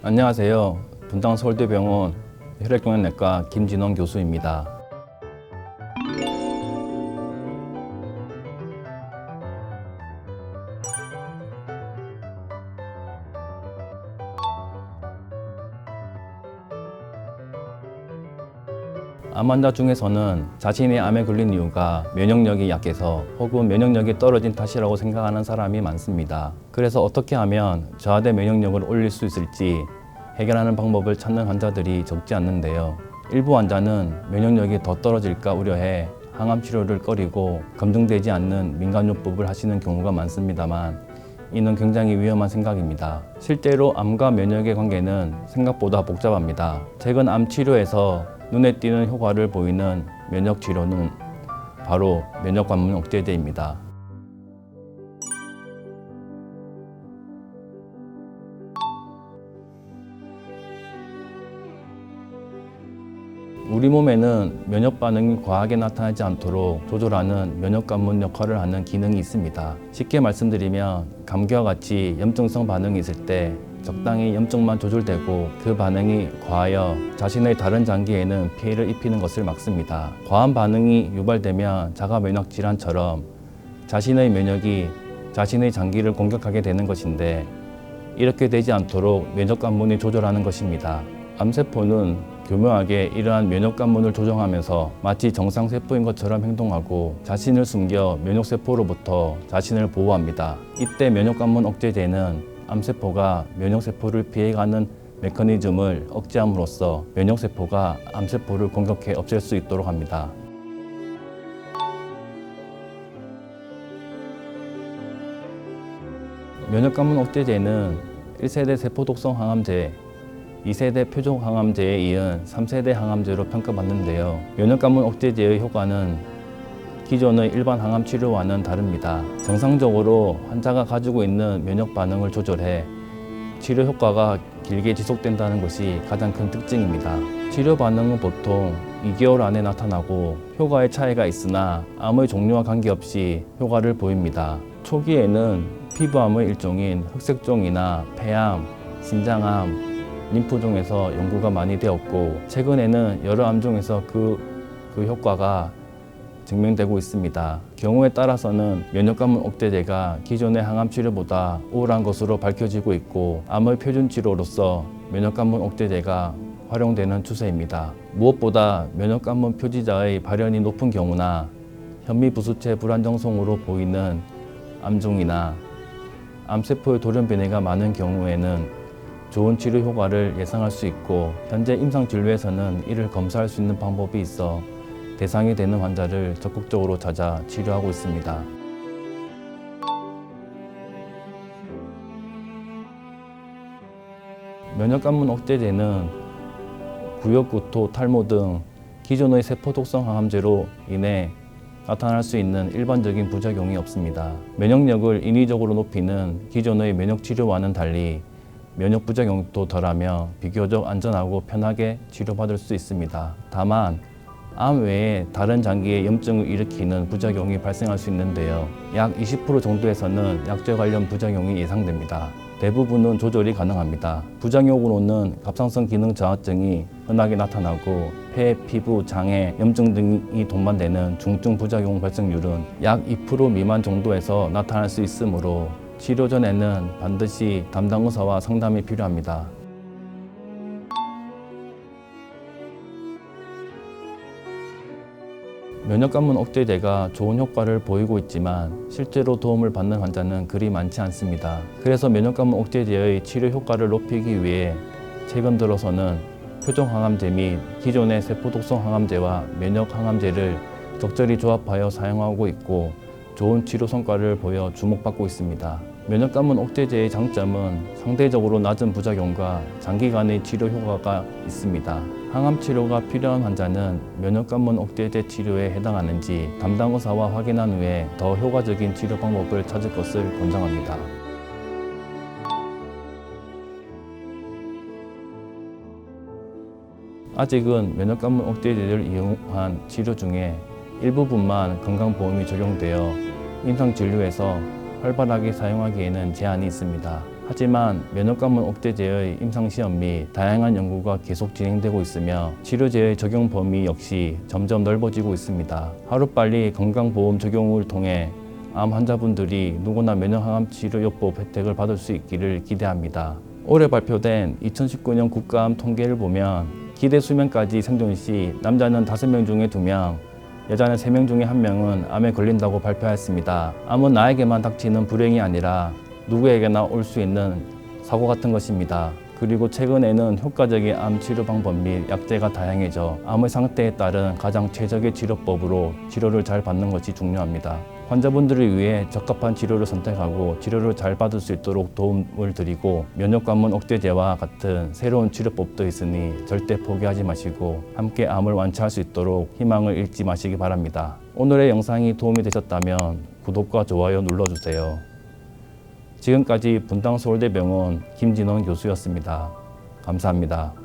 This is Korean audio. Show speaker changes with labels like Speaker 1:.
Speaker 1: 안녕하세요. 분당 서울대병원 혈액종양내과 김진원 교수입니다. 암 환자 중에서는 자신이 암에 걸린 이유가 면역력이 약해서 혹은 면역력이 떨어진 탓이라고 생각하는 사람이 많습니다. 그래서 어떻게 하면 저하대 면역력을 올릴 수 있을지 해결하는 방법을 찾는 환자들이 적지 않는데요. 일부 환자는 면역력이 더 떨어질까 우려해 항암 치료를 꺼리고 검증되지 않는 민간요법을 하시는 경우가 많습니다만 이는 굉장히 위험한 생각입니다. 실제로 암과 면역의 관계는 생각보다 복잡합니다. 최근 암 치료에서 눈에 띄는 효과를 보이는 면역 치료는 바로 면역관문 억제제입니다. 우리 몸에는 면역 반응이 과하게 나타나지 않도록 조절하는 면역관문 역할을 하는 기능이 있습니다. 쉽게 말씀드리면 감기와 같이 염증성 반응이 있을 때 적당히 염증만 조절되고 그 반응이 과하여 자신의 다른 장기에는 피해를 입히는 것을 막습니다. 과한 반응이 유발되면 자가 면역 질환처럼 자신의 면역이 자신의 장기를 공격하게 되는 것인데 이렇게 되지 않도록 면역관문이 조절하는 것입니다. 암세포는 교묘하게 이러한 면역관문을 조정하면서 마치 정상세포인 것처럼 행동하고 자신을 숨겨 면역세포로부터 자신을 보호합니다. 이때 면역관문 억제제는 암세포가 면역세포를 피해가는 메커니즘을 억제함으로써 면역세포가 암세포를 공격해 없앨 수 있도록 합니다. 면역관문 억제제는 1세대 세포독성 항암제, 2세대 표적 항암제에 이은 3세대 항암제로 평가받는데요. 면역관문 억제제의 효과는 기존의 일반 항암 치료와는 다릅니다. 정상적으로 환자가 가지고 있는 면역 반응을 조절해 치료 효과가 길게 지속된다는 것이 가장 큰 특징입니다. 치료 반응은 보통 2개월 안에 나타나고 효과의 차이가 있으나 암의 종류와 관계없이 효과를 보입니다. 초기에는 피부암의 일종인 흑색종이나 폐암, 신장암, 림프종에서 연구가 많이 되었고 최근에는 여러 암종에서 그 효과가 증명되고 있습니다. 경우에 따라서는 면역관문 억제제가 기존의 항암 치료보다 우월한 것으로 밝혀지고 있고 암의 표준 치료로서 면역관문 억제제가 활용되는 추세입니다. 무엇보다 면역관문 표지자의 발현이 높은 경우나 현미부수체 불안정성으로 보이는 암종이나 암세포의 돌연 변이가 많은 경우에는 좋은 치료 효과를 예상할 수 있고 현재 임상진료에서는 이를 검사할 수 있는 방법이 있어 대상이 되는 환자를 적극적으로 찾아 치료하고 있습니다. 면역관문 억제제는 구역 구토, 탈모 등 기존의 세포독성 항암제로 인해 나타날 수 있는 일반적인 부작용이 없습니다. 면역력을 인위적으로 높이는 기존의 면역치료와는 달리 면역 부작용도 덜하며 비교적 안전하고 편하게 치료받을 수 있습니다. 다만 암 외에 다른 장기에 염증을 일으키는 부작용이 발생할 수 있는데요. 약 20% 정도에서는 약제 관련 부작용이 예상됩니다. 대부분은 조절이 가능합니다. 부작용으로는 갑상선 기능 저하증이 흔하게 나타나고 폐, 피부, 장애, 염증 등이 동반되는 중증 부작용 발생률은 약 2% 미만 정도에서 나타날 수 있으므로 치료 전에는 반드시 담당 의사와 상담이 필요합니다. 면역관문 억제제가 좋은 효과를 보이고 있지만 실제로 도움을 받는 환자는 그리 많지 않습니다. 그래서 면역관문 억제제의 치료 효과를 높이기 위해 최근 들어서는 표적 항암제 및 기존의 세포독성 항암제와 면역 항암제를 적절히 조합하여 사용하고 있고 좋은 치료 성과를 보여 주목받고 있습니다. 면역관문 억제제의 장점은 상대적으로 낮은 부작용과 장기간의 치료 효과가 있습니다. 항암 치료가 필요한 환자는 면역관문 억제제 치료에 해당하는지 담당 의사와 확인한 후에 더 효과적인 치료 방법을 찾을 것을 권장합니다. 아직은 면역관문 억제제를 이용한 치료 중에 일부분만 건강보험이 적용되어 임상진료에서 활발하게 사용하기에는 제한이 있습니다. 하지만 면역관문 억제제의 임상시험 및 다양한 연구가 계속 진행되고 있으며 치료제의 적용 범위 역시 점점 넓어지고 있습니다. 하루빨리 건강보험 적용을 통해 암 환자분들이 누구나 면역항암 치료요법 혜택을 받을 수 있기를 기대합니다. 올해 발표된 2019년 국가암 통계를 보면 기대 수명까지 생존 시 남자는 5명 중에 2명, 여자는 3명 중에 1명은 암에 걸린다고 발표했습니다. 암은 나에게만 닥치는 불행이 아니라 누구에게나 올 수 있는 사고 같은 것입니다. 그리고 최근에는 효과적인 암 치료 방법 및 약제가 다양해져 암의 상태에 따른 가장 최적의 치료법으로 치료를 잘 받는 것이 중요합니다. 환자분들을 위해 적합한 치료를 선택하고 치료를 잘 받을 수 있도록 도움을 드리고 면역관문 억제제와 같은 새로운 치료법도 있으니 절대 포기하지 마시고 함께 암을 완치할 수 있도록 희망을 잃지 마시기 바랍니다. 오늘의 영상이 도움이 되셨다면 구독과 좋아요 눌러주세요. 지금까지 분당서울대병원 김진원 교수였습니다. 감사합니다.